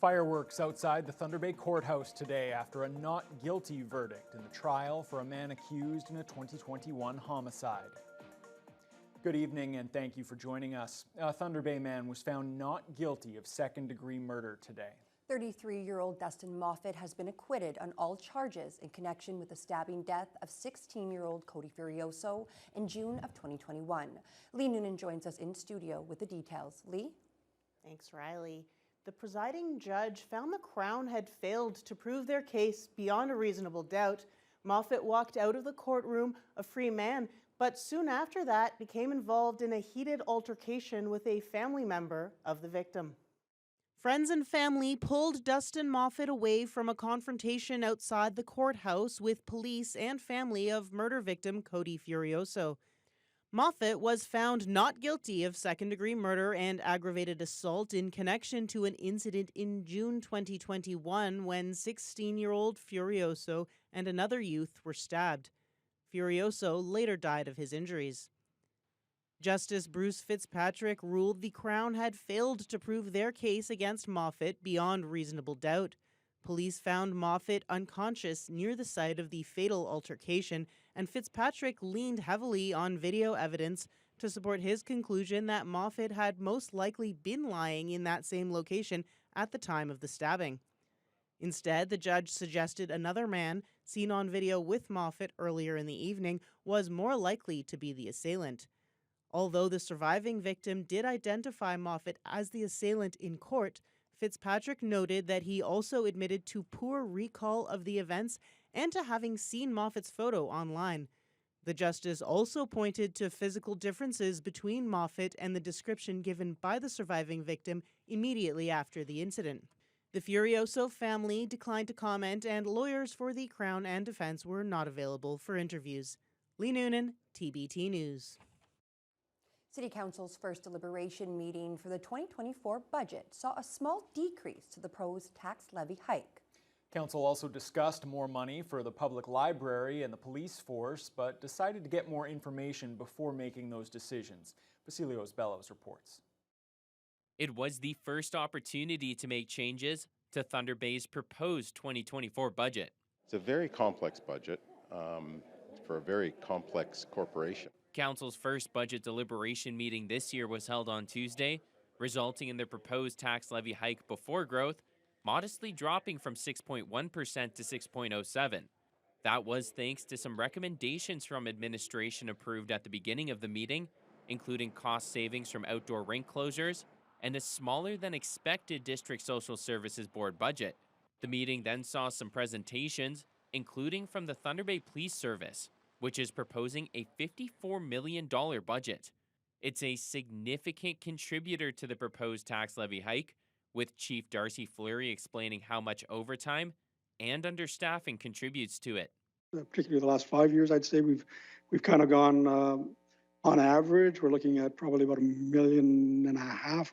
Fireworks outside the Thunder Bay Courthouse today after a not guilty verdict in the trial for a man accused in a 2021 homicide. Good evening and thank you for joining us. A Thunder Bay man was found not guilty of second-degree murder today. 33-year-old Dustin Moffat has been acquitted on all charges in connection with the stabbing death of 16-year-old Cody Furioso in June of 2021. Lee Noonan joins us in studio with the details. Lee? Thanks, Riley. The presiding judge found the Crown had failed to prove their case beyond a reasonable doubt. Moffat walked out of the courtroom a free man, but soon after that became involved in a heated altercation with a family member of the victim. Friends and family pulled Dustin Moffat away from a confrontation outside the courthouse with police and family of murder victim Cody Furioso. Moffat was found not guilty of second-degree murder and aggravated assault in connection to an incident in June 2021 when 16-year-old Furioso and another youth were stabbed. Furioso later died of his injuries. Justice Bruce Fitzpatrick ruled the Crown had failed to prove their case against Moffat beyond reasonable doubt. Police found Moffat unconscious near the site of the fatal altercation, and Fitzpatrick leaned heavily on video evidence to support his conclusion that Moffat had most likely been lying in that same location at the time of the stabbing. Instead, the judge suggested another man, seen on video with Moffat earlier in the evening, was more likely to be the assailant. Although the surviving victim did identify Moffat as the assailant in court, Fitzpatrick noted that he also admitted to poor recall of the events and to having seen Moffat's photo online. The justice also pointed to physical differences between Moffat and the description given by the surviving victim immediately after the incident. The Furioso family declined to comment, and lawyers for the Crown and defense were not available for interviews. Lee Noonan, TBT News. City Council's first deliberation meeting for the 2024 budget saw a small decrease to the proposed tax levy hike. Council also discussed more money for the public library and the police force, but decided to get more information before making those decisions. Vasilios Bellows reports. It was the first opportunity to make changes to Thunder Bay's proposed 2024 budget. It's a very complex budget for a very complex corporation. Council's first budget deliberation meeting this year was held on Tuesday, resulting in the proposed tax levy hike before growth modestly dropping from 6.1% to 6.07%. That was thanks to some recommendations from administration approved at the beginning of the meeting, including cost savings from outdoor rink closures and a smaller than expected District Social Services Board budget. The meeting then saw some presentations, including from the Thunder Bay Police Service, which is proposing a $54 million budget. It's a significant contributor to the proposed tax levy hike, with Chief Darcy Fleury explaining how much overtime and understaffing contributes to it. Particularly the last 5 years, I'd say we've kind of gone, on average, we're looking at probably about $1.5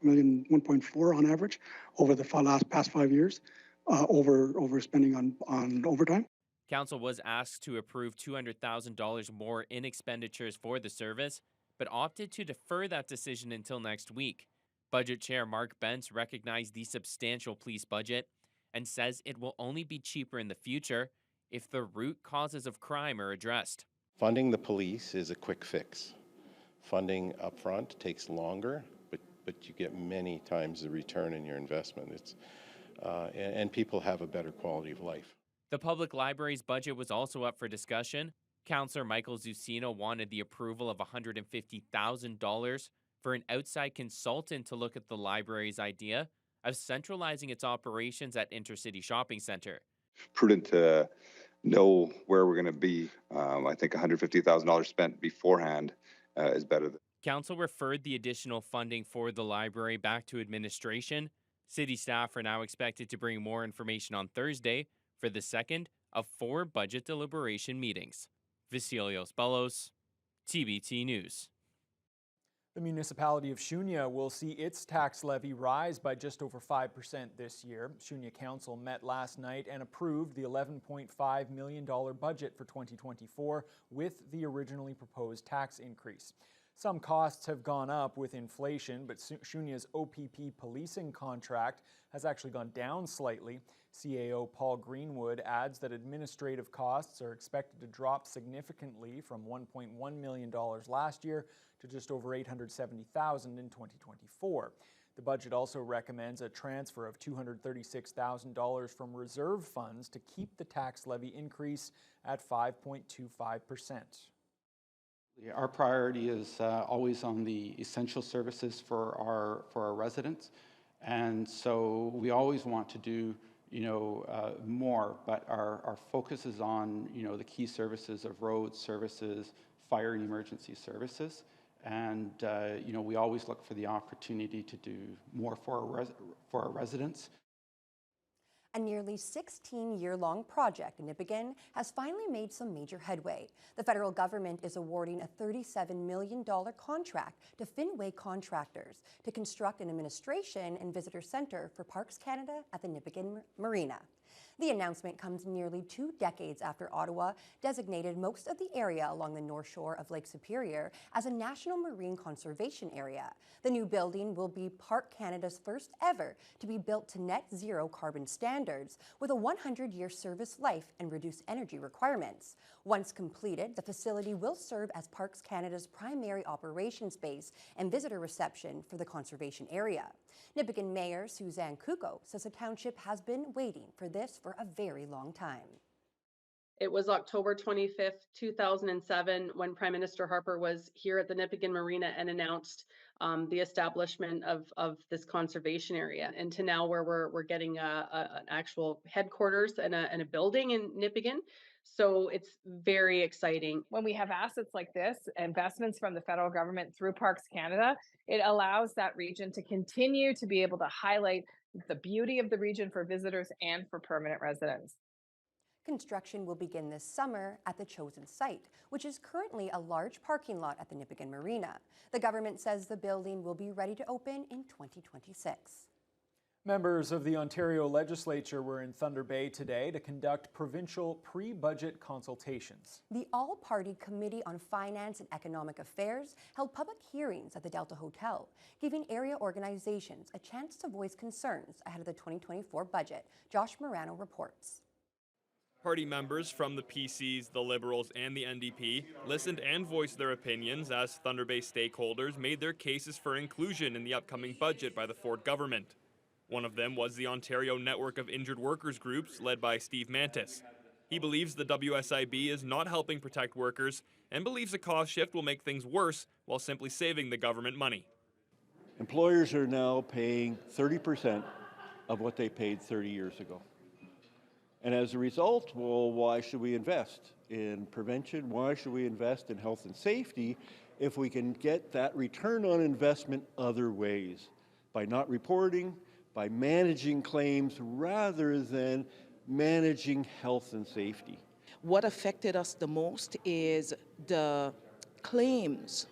million, 1.4 on average over the past 5 years, over spending on overtime. Council was asked to approve $200,000 more in expenditures for the service, but opted to defer that decision until next week. Budget Chair Mark Bentz recognized the substantial police budget and says it will only be cheaper in the future if the root causes of crime are addressed. Funding the police is a quick fix. Funding upfront takes longer, but you get many times the return in your investment. And people have a better quality of life. The public library's budget was also up for discussion. Councillor Michael Zucino wanted the approval of $150,000 for an outside consultant to look at the library's idea of centralizing its operations at Intercity Shopping Centre. Prudent to know where we're going to be. I think $150,000 spent beforehand is better. Council referred the additional funding for the library back to administration. City staff are now expected to bring more information on Thursday for the second of 4 budget deliberation meetings. Vasilios Bellows, TBT News. The municipality of Shunya will see its tax levy rise by just over 5% this year. Shunya Council met last night and approved the $11.5 million budget for 2024 with the originally proposed tax increase. Some costs have gone up with inflation, but Shunya's OPP policing contract has actually gone down slightly. CAO Paul Greenwood adds that administrative costs are expected to drop significantly from $1.1 million last year to just over $870,000 in 2024. The budget also recommends a transfer of $236,000 from reserve funds to keep the tax levy increase at 5.25%. Our priority is always on the essential services for our residents, and so we always want to do more, but our focus is on the key services of roads, services, fire and emergency services. And we always look for the opportunity to do more for our residents. A nearly 16-year-long project in Nipissing has finally made some major headway. The federal government is awarding a $37 million contract to Finway Contractors to construct an administration and visitor center for Parks Canada at the Nipissing Marina. The announcement comes nearly 2 decades after Ottawa designated most of the area along the north shore of Lake Superior as a National Marine Conservation Area. The new building will be Park Canada's first ever to be built to net zero carbon standards with a 100-year service life and reduced energy requirements. Once completed, the facility will serve as Parks Canada's primary operations base and visitor reception for the conservation area. Nipissing Mayor Suzanne Kuko says the township has been waiting for this for a very long time. It was October 25th, 2007, when Prime Minister Harper was here at the Nipissing Marina and announced the establishment of this conservation area, and to now where we're getting an actual headquarters and a building in Nipissing. So it's very exciting. When we have assets like this, investments from the federal government through Parks Canada, it allows that region to continue to be able to highlight the beauty of the region for visitors and for permanent residents. Construction will begin this summer at the chosen site, which is currently a large parking lot at the Nipissing Marina. The government says the building will be ready to open in 2026. Members of the Ontario Legislature were in Thunder Bay today to conduct provincial pre-budget consultations. The All-Party Committee on Finance and Economic Affairs held public hearings at the Delta Hotel, giving area organizations a chance to voice concerns ahead of the 2024 budget. Josh Marino reports. Party members from the PCs, the Liberals, and the NDP listened and voiced their opinions as Thunder Bay stakeholders made their cases for inclusion in the upcoming budget by the Ford government. One of them was the Ontario Network of Injured Workers Groups, led by Steve Mantis. He believes the WSIB is not helping protect workers and believes a cost shift will make things worse while simply saving the government money. Employers are now paying 30% of what they paid 30 years ago. And as a result, well, why should we invest in prevention? Why should we invest in health and safety if we can get that return on investment other ways? By not reporting, by managing claims rather than managing health and safety. What affected us the most is the claims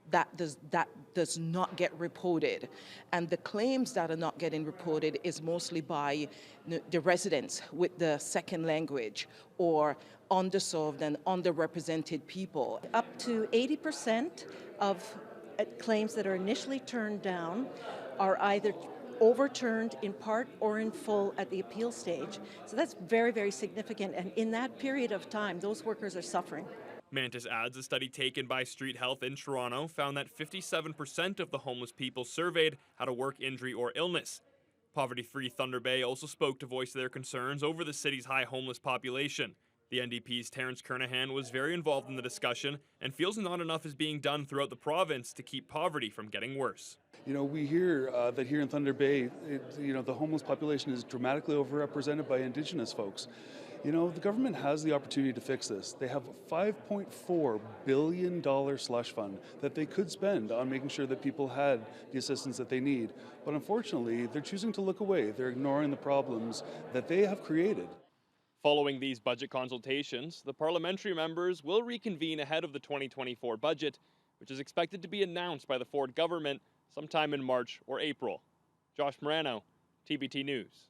that does not get reported. And the claims that are not getting reported is mostly by the residents with the second language or underserved and underrepresented people. Up to 80% of claims that are initially turned down are either overturned in part or in full at the appeal stage. So that's very, very significant. And in that period of time, those workers are suffering. Mantis adds a study taken by Street Health in Toronto found that 57% of the homeless people surveyed had a work injury or illness. Poverty-Free Thunder Bay also spoke to voice their concerns over the city's high homeless population. The NDP's Terence Kernahan was very involved in the discussion and feels not enough is being done throughout the province to keep poverty from getting worse. You know, we hear that here in Thunder Bay, the homeless population is dramatically overrepresented by Indigenous folks. You know, the government has the opportunity to fix this. They have a $5.4 billion slush fund that they could spend on making sure that people had the assistance that they need. But unfortunately, they're choosing to look away. They're ignoring the problems that they have created. Following these budget consultations, the parliamentary members will reconvene ahead of the 2024 budget, which is expected to be announced by the Ford government sometime in March or April. Josh Marino, TBT News.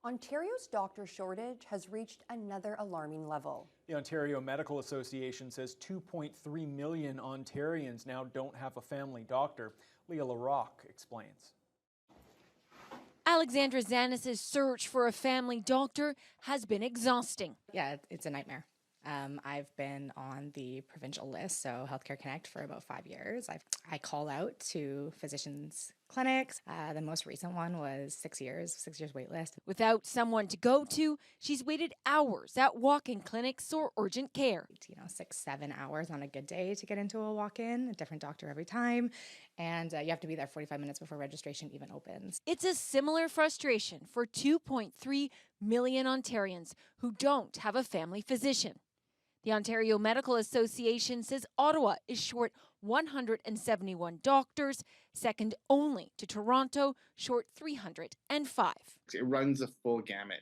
Ontario's doctor shortage has reached another alarming level. The Ontario Medical Association says 2.3 million Ontarians now don't have a family doctor. Leah LaRocque explains. Alexandra Zanis' search for a family doctor has been exhausting. Yeah, it's a nightmare. I've been on the provincial list, so Healthcare Connect, for about 5 years. I call out to physicians' clinics. The most recent one was 6 years wait list. Without someone to go to, she's waited hours at walk-in clinics or urgent care. 6-7 hours on a good day to get into a walk-in, a different doctor every time. And you have to be there 45 minutes before registration even opens. It's a similar frustration for 2.3 million Ontarians who don't have a family physician. The Ontario Medical Association says Ottawa is short 171 doctors, second only to Toronto, short 305. It runs a full gamut.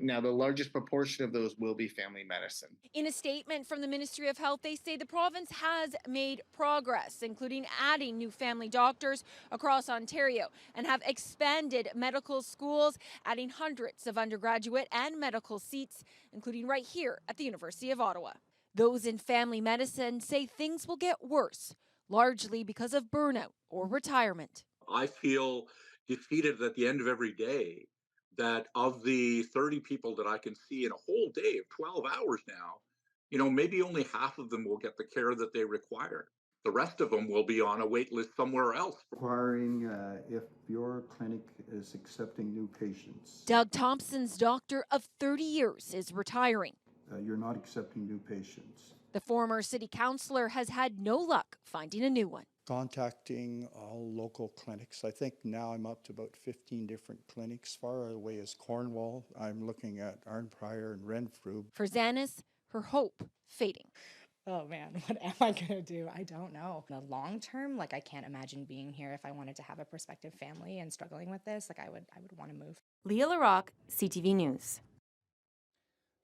Now, the largest proportion of those will be family medicine. In a statement from the Ministry of Health, they say the province has made progress, including adding new family doctors across Ontario, and have expanded medical schools, adding hundreds of undergraduate and medical seats, including right here at the University of Ottawa. Those in family medicine say things will get worse, largely because of burnout or retirement. I feel defeated at the end of every day that of the 30 people that I can see in a whole day of 12 hours now, maybe only half of them will get the care that they require. The rest of them will be on a wait list somewhere else. Requiring if your clinic is accepting new patients. Doug Thompson's doctor of 30 years is retiring. You're not accepting new patients. The former city councillor has had no luck finding a new one. Contacting all local clinics. I think now I'm up to about 15 different clinics. Far away as Cornwall. I'm looking at Arnprior and Renfrew. For Zanis, her hope fading. Oh man, what am I gonna do? I don't know. In the long term, I can't imagine being here if I wanted to have a prospective family and struggling with this. I would want to move. Leah LaRocque, CTV News.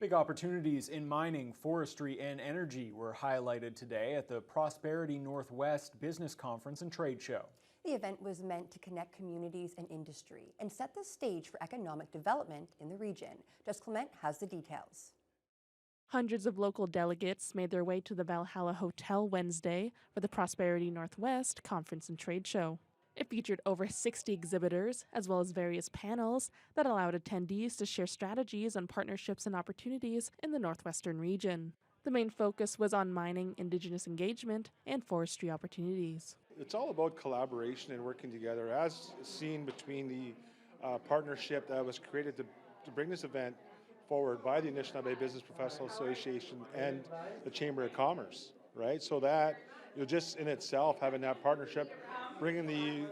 Big opportunities in mining, forestry, and energy were highlighted today at the Prosperity Northwest Business Conference and Trade Show. The event was meant to connect communities and industry and set the stage for economic development in the region. Jess Clement has the details. Hundreds of local delegates made their way to the Valhalla Hotel Wednesday for the Prosperity Northwest Conference and Trade Show. It featured over 60 exhibitors, as well as various panels that allowed attendees to share strategies on partnerships and opportunities in the Northwestern region. The main focus was on mining, Indigenous engagement, and forestry opportunities. It's all about collaboration and working together, as seen between the partnership that was created to bring this event forward by the Anishinaabe Business Professional Association and the Chamber of Commerce, right? So that, just in itself, having that partnership, bringing the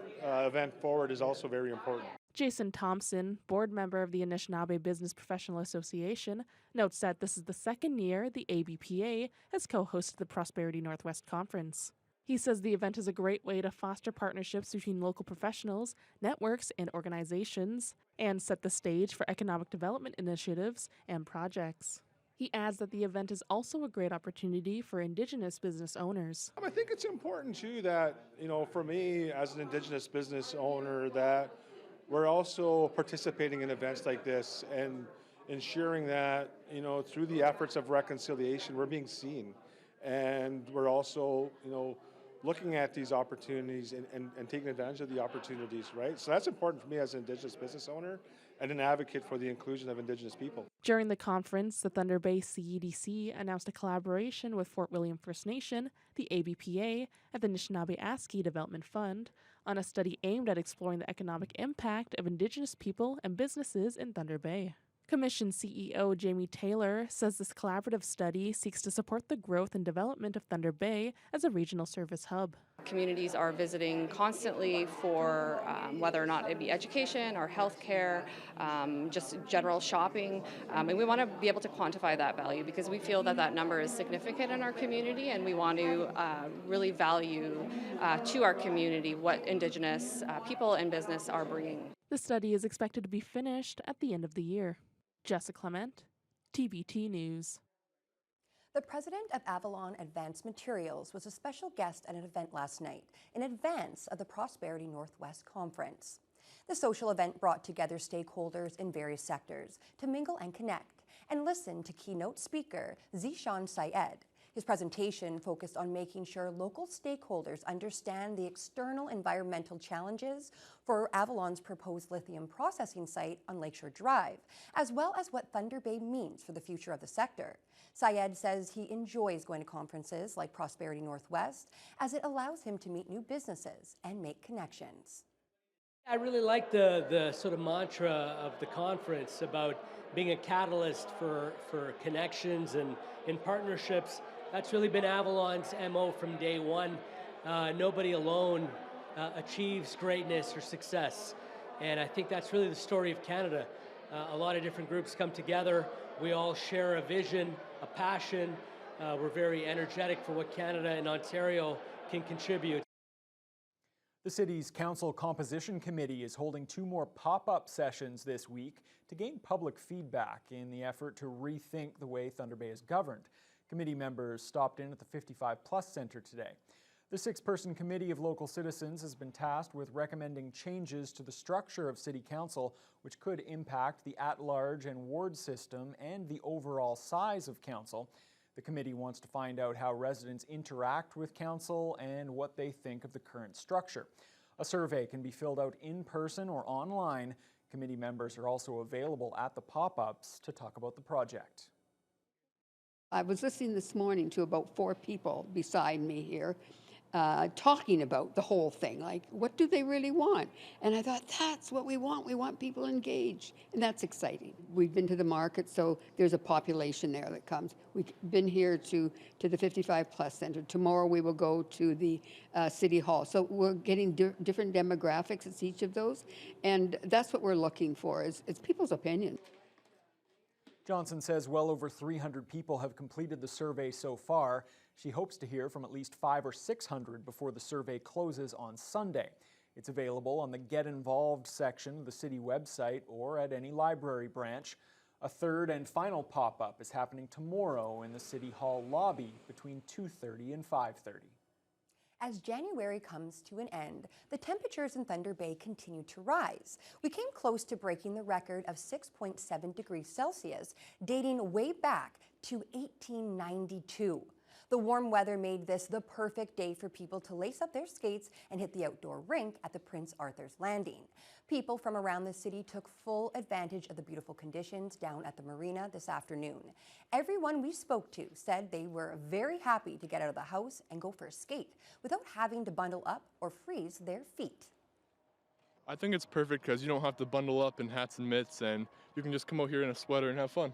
event forward is also very important. Jason Thompson, board member of the Anishinaabe Business Professional Association, notes that this is the second year the ABPA has co-hosted the Prosperity Northwest Conference. He says the event is a great way to foster partnerships between local professionals, networks, and organizations, and set the stage for economic development initiatives and projects. He adds that the event is also a great opportunity for Indigenous business owners. I think it's important too that, for me as an Indigenous business owner, that we're also participating in events like this and ensuring that, through the efforts of reconciliation, we're being seen. And we're also, looking at these opportunities and taking advantage of the opportunities, right? So that's important for me as an Indigenous business owner and an advocate for the inclusion of Indigenous people. During the conference, the Thunder Bay CEDC announced a collaboration with Fort William First Nation, the ABPA, and the Anishinaabe ASCII Development Fund on a study aimed at exploring the economic impact of Indigenous people and businesses in Thunder Bay. Commission CEO Jamie Taylor says this collaborative study seeks to support the growth and development of Thunder Bay as a regional service hub. Communities are visiting constantly for whether or not it be education or healthcare, just general shopping, and we want to be able to quantify that value because we feel that that number is significant in our community, and we want to really value to our community what Indigenous people and business are bringing. The study is expected to be finished at the end of the year. Jessica Clement, TBT News. The president of Avalon Advanced Materials was a special guest at an event last night in advance of the Prosperity Northwest Conference. The social event brought together stakeholders in various sectors to mingle and connect and listen to keynote speaker Zishan Syed. His presentation focused on making sure local stakeholders understand the external environmental challenges for Avalon's proposed lithium processing site on Lakeshore Drive, as well as what Thunder Bay means for the future of the sector. Syed says he enjoys going to conferences like Prosperity Northwest as it allows him to meet new businesses and make connections. I really like the sort of mantra of the conference about being a catalyst for connections and in partnerships. That's really been Avalon's MO from day one. Nobody alone achieves greatness or success. And I think that's really the story of Canada. A lot of different groups come together. We all share a vision, a passion. We're very energetic for what Canada and Ontario can contribute. The city's council composition committee is holding 2 more pop-up sessions this week to gain public feedback in the effort to rethink the way Thunder Bay is governed. Committee members stopped in at the 55 Plus Centre today. The 6-person committee of local citizens has been tasked with recommending changes to the structure of City Council, which could impact the at-large and ward system and the overall size of Council. The committee wants to find out how residents interact with Council and what they think of the current structure. A survey can be filled out in person or online. Committee members are also available at the pop-ups to talk about the project. I was listening this morning to about 4 people beside me here talking about the whole thing, like what do they really want? And I thought, that's what we want. We want people engaged, and that's exciting. We've been to the market, so there's a population there that comes. We've been here to the 55 Plus Centre. Tomorrow we will go to the City Hall. So we're getting different demographics at each of those, and that's what we're looking for, is it's people's opinion. Johnson says well over 300 people have completed the survey so far. She hopes to hear from at least 500 or 600 before the survey closes on Sunday. It's available on the Get Involved section of the city website or at any library branch. A 3rd and final pop-up is happening tomorrow in the City Hall lobby between 2:30 and 5:30. As January comes to an end, the temperatures in Thunder Bay continue to rise. We came close to breaking the record of 6.7 degrees Celsius, dating way back to 1892. The warm weather made this the perfect day for people to lace up their skates and hit the outdoor rink at the Prince Arthur's Landing. People from around the city took full advantage of the beautiful conditions down at the Marina this afternoon. Everyone we spoke to said they were very happy to get out of the house and go for a skate without having to bundle up or freeze their feet. I think it's perfect because you don't have to bundle up in hats and mitts, and you can just come out here in a sweater and have fun.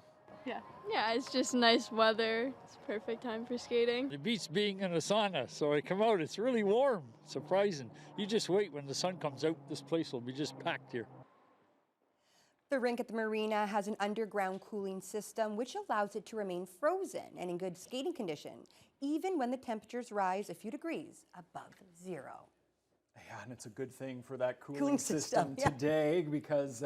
Yeah, it's just nice weather. It's a perfect time for skating. It beats being in a sauna, so I come out, it's really warm, surprising. You just wait, when the sun comes out, this place will be just packed here. The rink at the Marina has an underground cooling system which allows it to remain frozen and in good skating condition, even when the temperatures rise a few degrees above zero. Yeah, and it's a good thing for that cooling system today because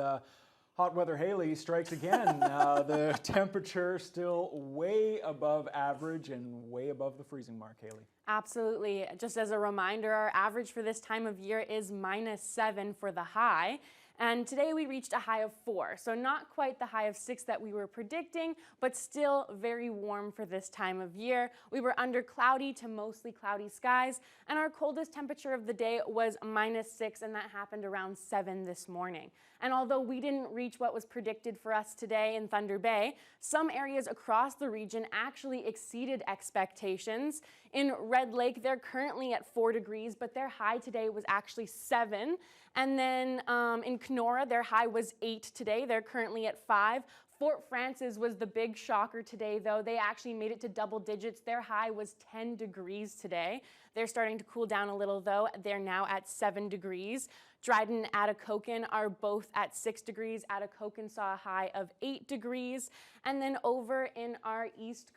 hot weather Haley strikes again. The temperature still way above average and way above the freezing mark, Haley. Absolutely. Just as a reminder, our average for this time of year is -7 for the high. And today we reached a high of 4, so not quite the high of 6 that we were predicting, but still very warm for this time of year. We were under cloudy to mostly cloudy skies, and our coldest temperature of the day was -6, and that happened around 7 this morning. And although we didn't reach what was predicted for us today in Thunder Bay, some areas across the region actually exceeded expectations. In Red Lake, they're currently at 4 degrees, but their high today was actually 7. And then in Kenora, their high was 8 today. They're currently at 5. Fort Frances was the big shocker today, though. They actually made it to double digits. Their high was 10 degrees today. They're starting to cool down a little, though. They're now at 7 degrees. Dryden and Atikokan are both at 6 degrees. Atikokan saw a high of 8 degrees. And then over in our east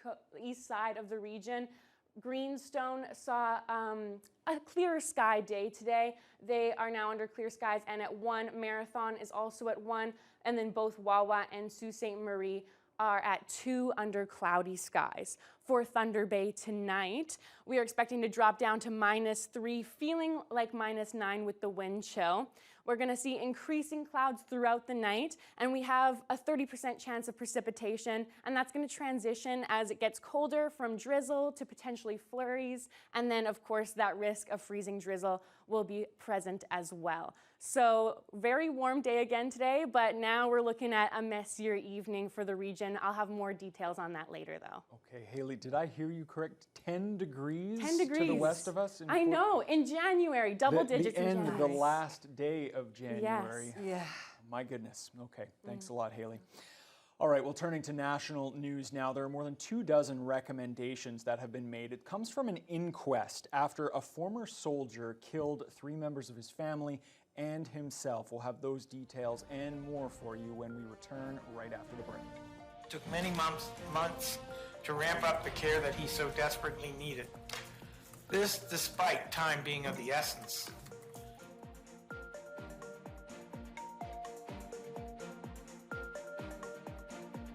side of the region, Greenstone saw a clear sky day today. They are now under clear skies and at 1. Marathon is also at 1. And then both Wawa and Sault Ste. Marie are at 2 under cloudy skies. for Thunder Bay tonight. We are expecting to drop down to -3, feeling like -9 with the wind chill. We're going to see increasing clouds throughout the night, and we have a 30% chance of precipitation, and that's going to transition as it gets colder from drizzle to potentially flurries, and then of course that risk of freezing drizzle will be present as well. So very warm day again today, but now we're looking at a messier evening for the region. I'll have more details on that later though. Okay, Haley, did I hear you correct? 10 degrees, 10 degrees to the west of us? I know, in January, double digits the in end, January. the last day of January. Yes. Yeah. My goodness. Okay, thanks a lot, Haley. All right, well, turning to national news now, there are more than 24 recommendations that have been made. It comes from an inquest after a former soldier killed 3 members of his family and himself. We'll have those details and more for you when we return right after the break. It took many months to ramp up the care that he so desperately needed. This despite time being of the essence.